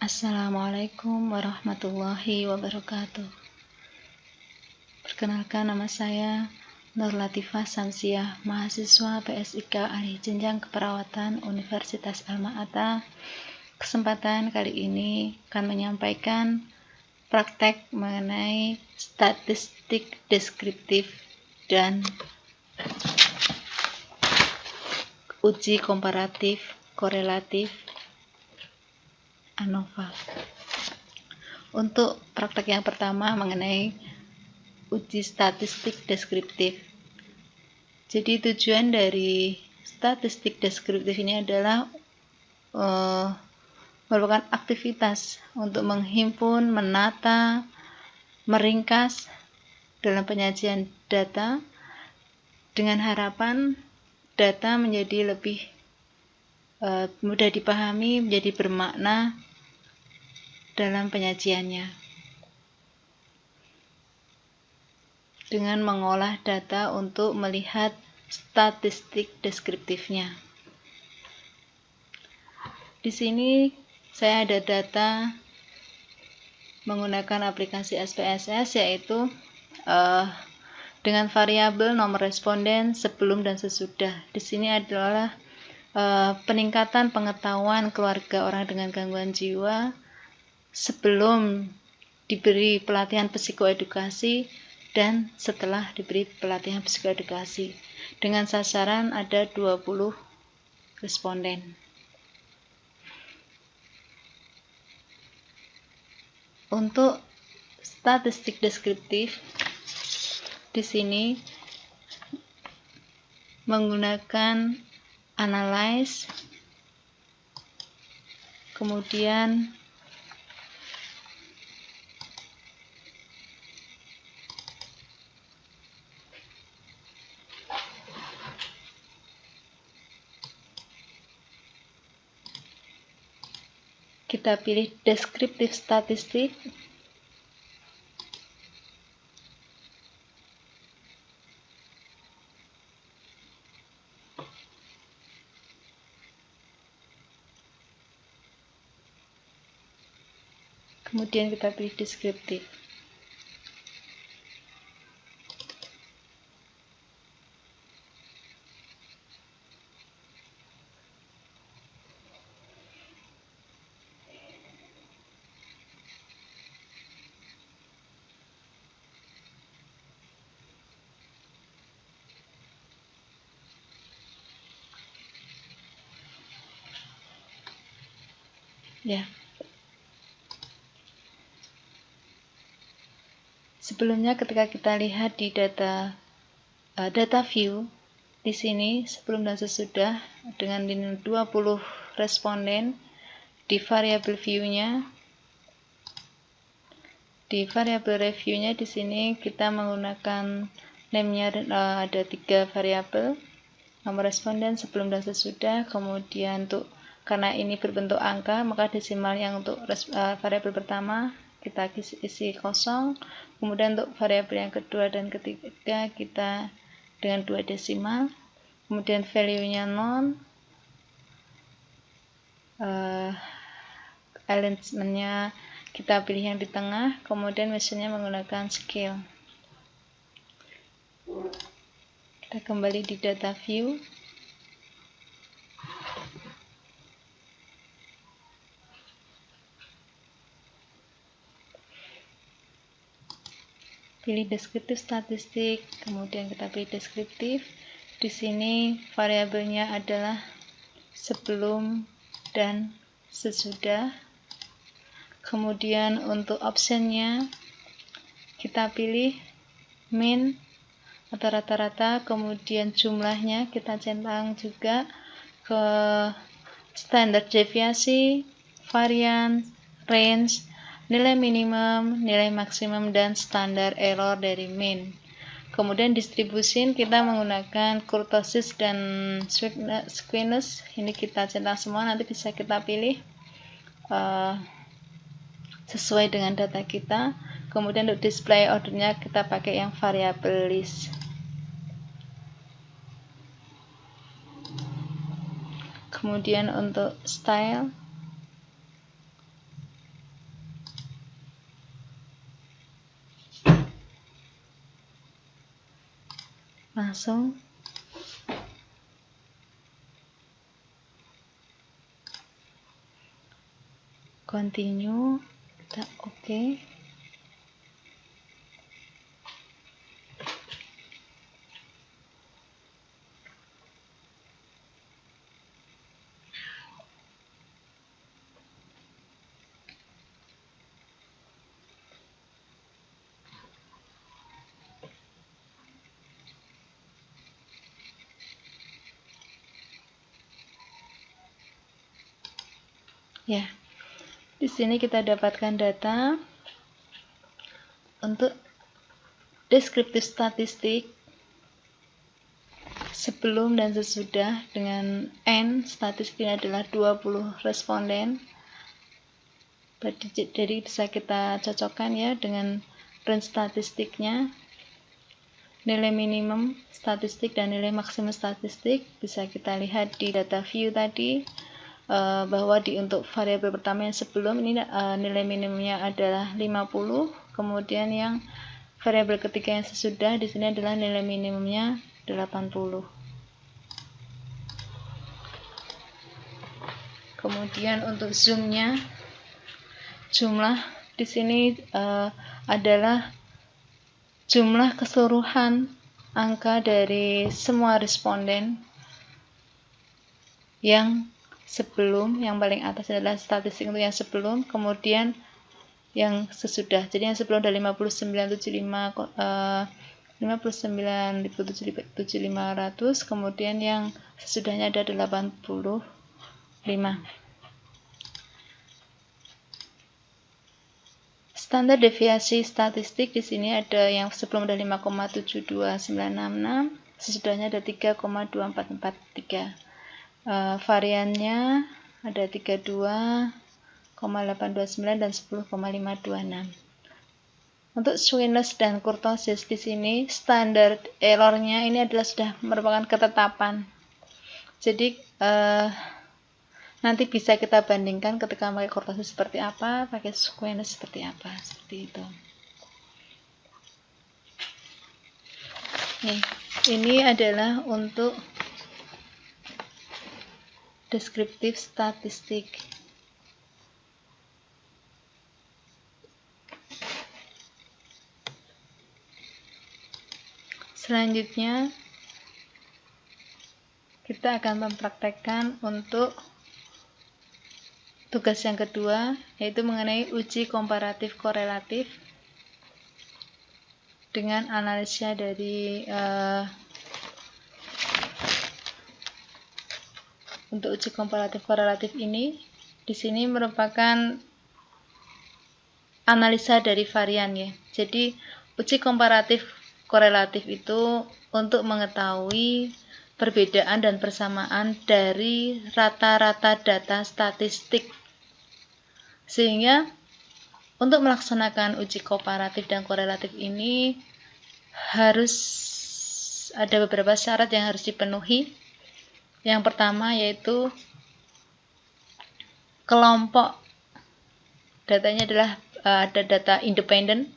Assalamualaikum warahmatullahi wabarakatuh. Perkenalkan, nama saya Nur Latifah Samsiah, mahasiswa PSIK Alih Jenjang Keperawatan Universitas Alma-Ata. Kesempatan kali ini akan menyampaikan praktek mengenai statistik deskriptif dan uji komparatif korelatif ANOVA. Untuk praktek yang pertama mengenai uji statistik deskriptif. Jadi tujuan dari statistik deskriptif ini adalah merupakan aktivitas untuk menghimpun, menata, meringkas dalam penyajian data dengan harapan data menjadi lebih mudah dipahami, menjadi bermakna dalam penyajiannya. Dengan mengolah data untuk melihat statistik deskriptifnya. Di sini saya ada data menggunakan aplikasi SPSS, yaitu dengan variabel nomor responden sebelum dan sesudah. Di sini adalah peningkatan pengetahuan keluarga orang dengan gangguan jiwa sebelum diberi pelatihan psikoedukasi dan setelah diberi pelatihan psikoedukasi, dengan sasaran ada 20 responden. Untuk statistik deskriptif di sini menggunakan analyze, kemudian kita pilih deskriptif statistik. Kemudian kita pilih deskriptif. Ya. Sebelumnya ketika kita lihat di data view, di sini sebelum dan sesudah dengan 20 responden di variabel view-nya. Di variabel review-nya di sini kita menggunakan name-nya ada 3 variabel, nomor responden sebelum dan sesudah. Kemudian karena ini berbentuk angka, maka desimal yang untuk variabel pertama kita isi kosong. Kemudian untuk variabel yang kedua dan ketiga kita dengan 2 desimal. Kemudian value-nya non, alignment-nya kita pilih yang di tengah. Kemudian mesinnya menggunakan scale. Kita kembali di data view. Pilih deskriptif statistik, kemudian kita pilih deskriptif. Di sini variabelnya adalah sebelum dan sesudah. Kemudian untuk optionnya kita pilih mean atau rata-rata, kemudian jumlahnya kita centang juga ke standar deviasi, varian, range, nilai minimum, nilai maksimum, dan standar error dari mean. Kemudian distribusi kita menggunakan kurtosis dan squamous. Ini kita centang semua, nanti bisa kita pilih sesuai dengan data kita. Kemudian untuk display ordernya kita pakai yang variabel list. Kemudian untuk style langsung continue, kita oke. Ya, di sini kita dapatkan data untuk deskriptif statistik sebelum dan sesudah dengan N. Statistiknya adalah 20 responden. Jadi bisa kita cocokkan ya dengan range statistiknya, nilai minimum statistik dan nilai maksimum statistik. Bisa kita lihat di data view tadi bahwa untuk variabel pertama yang sebelum ini nilai minimumnya adalah 50, kemudian yang variabel ketiga yang sesudah di sini adalah nilai minimumnya 80. Kemudian untuk zoomnya, jumlah di sini adalah jumlah keseluruhan angka dari semua responden yang sebelum, yang paling atas adalah statistik untuk yang sebelum, kemudian yang sesudah. Jadi yang sebelum ada 59.700, kemudian yang sesudahnya ada 85. Standar deviasi statistik di sini ada yang sebelum ada 5,72966, sesudahnya ada 3,2443. Variannya ada 32,829 dan 10,526. Untuk Sweetness dan kurtosis di sini standar errornya ini adalah sudah merupakan ketetapan. Jadi nanti bisa kita bandingkan ketika pakai kurtosis seperti apa, pakai Sweetness seperti apa, seperti itu. Nih, ini adalah untuk deskriptif statistik. Selanjutnya kita akan mempraktekkan untuk tugas yang kedua, yaitu mengenai uji komparatif korelatif dengan analisa dari untuk uji komparatif korelatif ini di sini merupakan analisa dari varian ya. Jadi uji komparatif korelatif itu untuk mengetahui perbedaan dan persamaan dari rata-rata data statistik. Sehingga untuk melaksanakan uji komparatif dan korelatif ini harus ada beberapa syarat yang harus dipenuhi. Yang pertama yaitu kelompok datanya adalah ada data independen.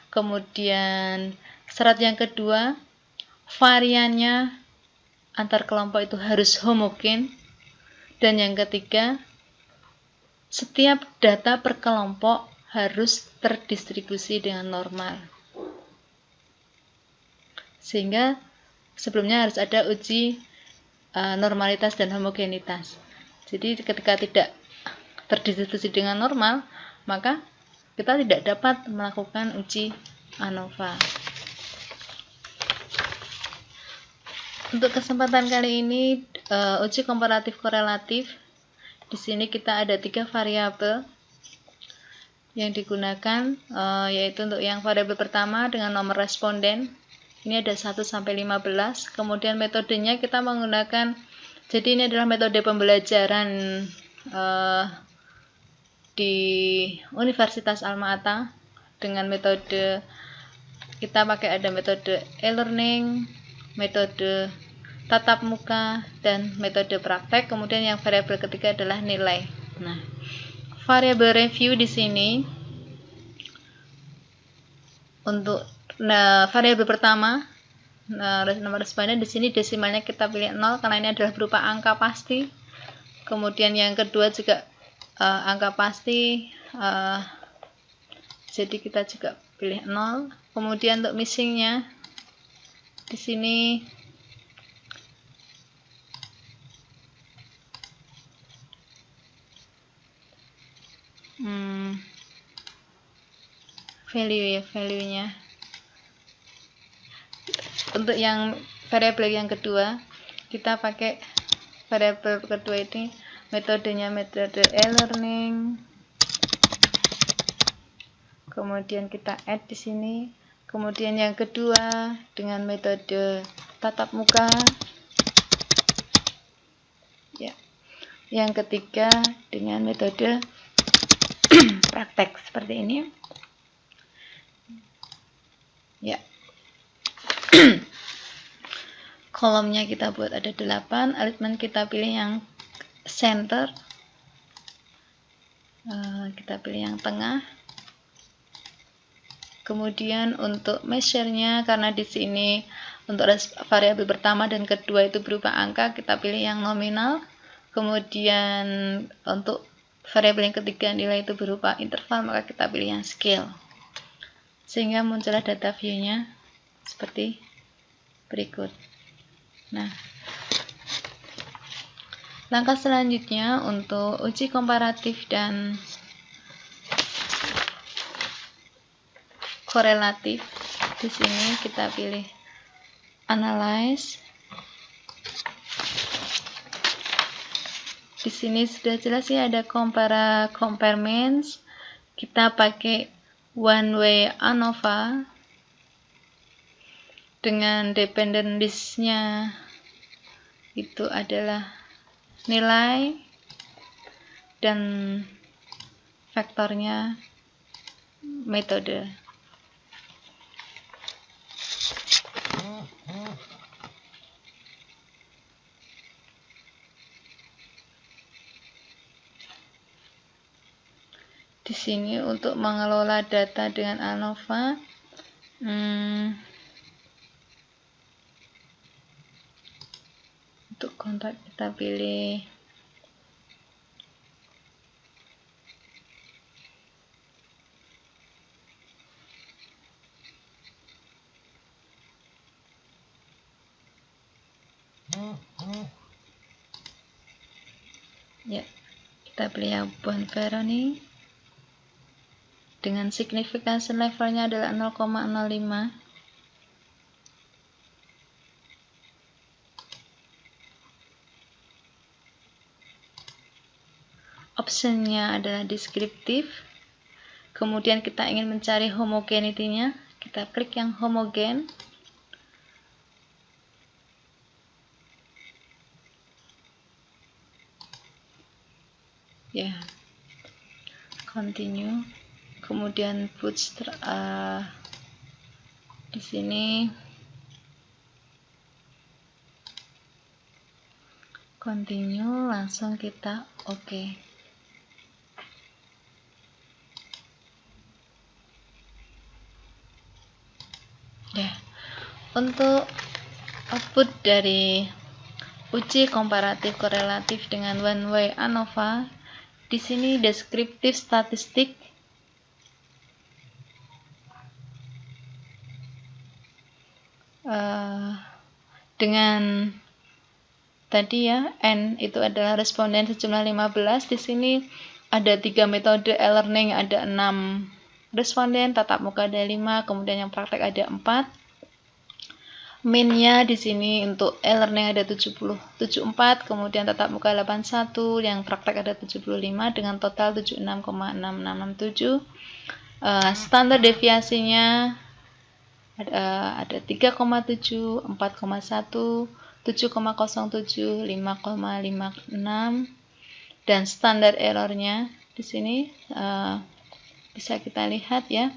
Kemudian syarat yang kedua, variannya antar kelompok itu harus homogen. Dan yang ketiga, setiap data per kelompok harus terdistribusi dengan normal. Sehingga sebelumnya harus ada uji normalitas dan homogenitas. Jadi ketika tidak terdistribusi dengan normal, maka kita tidak dapat melakukan uji ANOVA. Untuk kesempatan kali ini uji komparatif korelatif. Di sini kita ada 3 variabel yang digunakan, yaitu untuk yang variabel pertama dengan nomor responden. Ini ada 1 sampai 15. Kemudian metodenya kita menggunakan, jadi ini adalah metode pembelajaran di Universitas Alma-Ata dengan metode kita pakai ada metode e-learning, metode tatap muka, dan metode praktek. Kemudian yang variabel ketiga adalah nilai. Nah, variabel review di sini untuk variabel pertama Nah, nomor responden di sini desimalnya kita pilih 0 karena ini adalah berupa angka pasti. Kemudian yang kedua juga angka pasti, jadi kita juga pilih 0. Kemudian untuk missingnya di sini value-nya. Untuk yang variabel yang kedua, kita pakai variabel kedua ini, metodenya metode e-learning. Kemudian kita add di sini. Kemudian yang kedua dengan metode tatap muka. Ya. Yang ketiga dengan metode praktek seperti ini. Ya. Kolomnya kita buat ada 8, alignment kita pilih yang center. Kita pilih yang tengah. Kemudian untuk measure-nya, karena di sini untuk variabel pertama dan kedua itu berupa angka, kita pilih yang nominal. Kemudian untuk variabel yang ketiga nilai itu berupa interval, maka kita pilih yang scale. Sehingga muncullah data view-nya seperti berikut. Nah, langkah selanjutnya untuk uji komparatif dan korelatif. Di sini kita pilih analyze. Di sini sudah jelas ya, ada compare means. Kita pakai one way ANOVA dengan dependent list-nya itu adalah nilai dan vektornya metode. Di sini untuk mengelola data dengan ANOVA, untuk kontak kita pilih ya, kita pilih yang Bonferroni dengan signifikansi levelnya adalah 0,05. Optionnya adalah deskriptif. Kemudian kita ingin mencari homogenity-nya, kita klik yang homogen. Ya, continue. Kemudian di sini continue, langsung kita oke. Ya, untuk output dari uji komparatif korelatif dengan one way ANOVA, di sini deskriptif statistik dengan tadi ya, N itu adalah responden sejumlah 15. Di sini ada 3 metode e-learning, ada 6 responden, tatap muka ada 5, kemudian yang praktek ada 4. Min-nya di sini untuk e-learning ada 74, kemudian tatap muka 81, yang praktek ada 75 dengan total 76,6667. Standar deviasinya ada 3,7, 4,1, 7,07, 5,56, dan standar errornya di sini bisa kita lihat ya.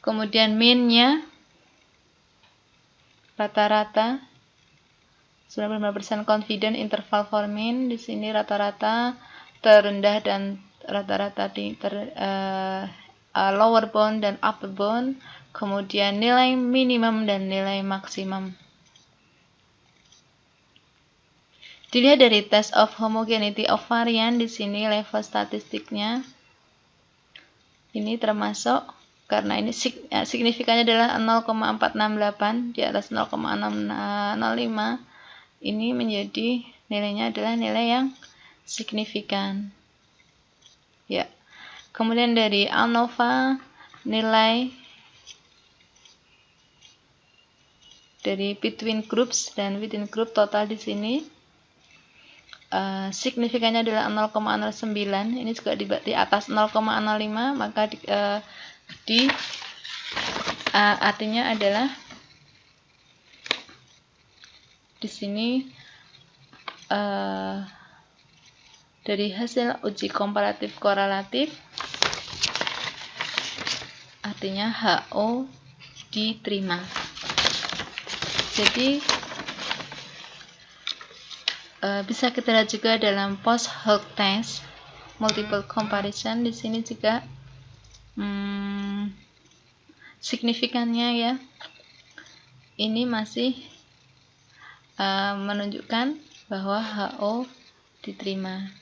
Kemudian min-nya rata-rata 95% confident interval for min. Di sini rata-rata terendah dan rata-rata lower bound dan upper bound. kemudian nilai minimum dan nilai maksimum. Dilihat dari test of homogeneity of varian, di sini level statistiknya ini termasuk, karena ini signifikannya adalah 0,468 di atas 0,605, ini menjadi nilainya adalah nilai yang signifikan. Ya. Kemudian dari ANOVA, nilai dari between groups dan within group total di sini signifikannya adalah 0,09. Ini juga di atas 0,05, maka artinya adalah di sini dari hasil uji komparatif korelatif, artinya HO diterima. Jadi bisa kita lihat juga dalam post hoc test multiple comparison, di sini juga signifikannya ya, ini masih menunjukkan bahwa HO diterima.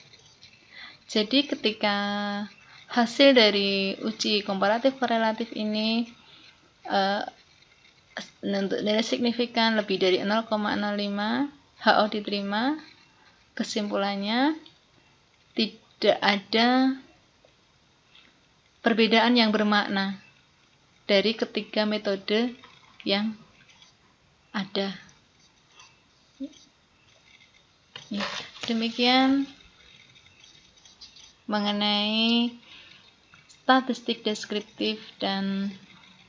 Jadi ketika hasil dari uji komparatif korelatif ini untuk nilai signifikan lebih dari 0,05, HO diterima, kesimpulannya tidak ada perbedaan yang bermakna dari ketiga metode yang ada. Demikian mengenai statistik deskriptif dan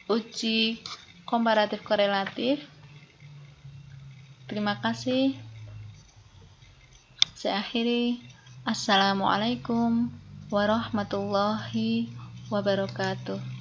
uji komparatif korelatif. Terima kasih. Saya akhiri. Assalamualaikum warahmatullahi wabarakatuh.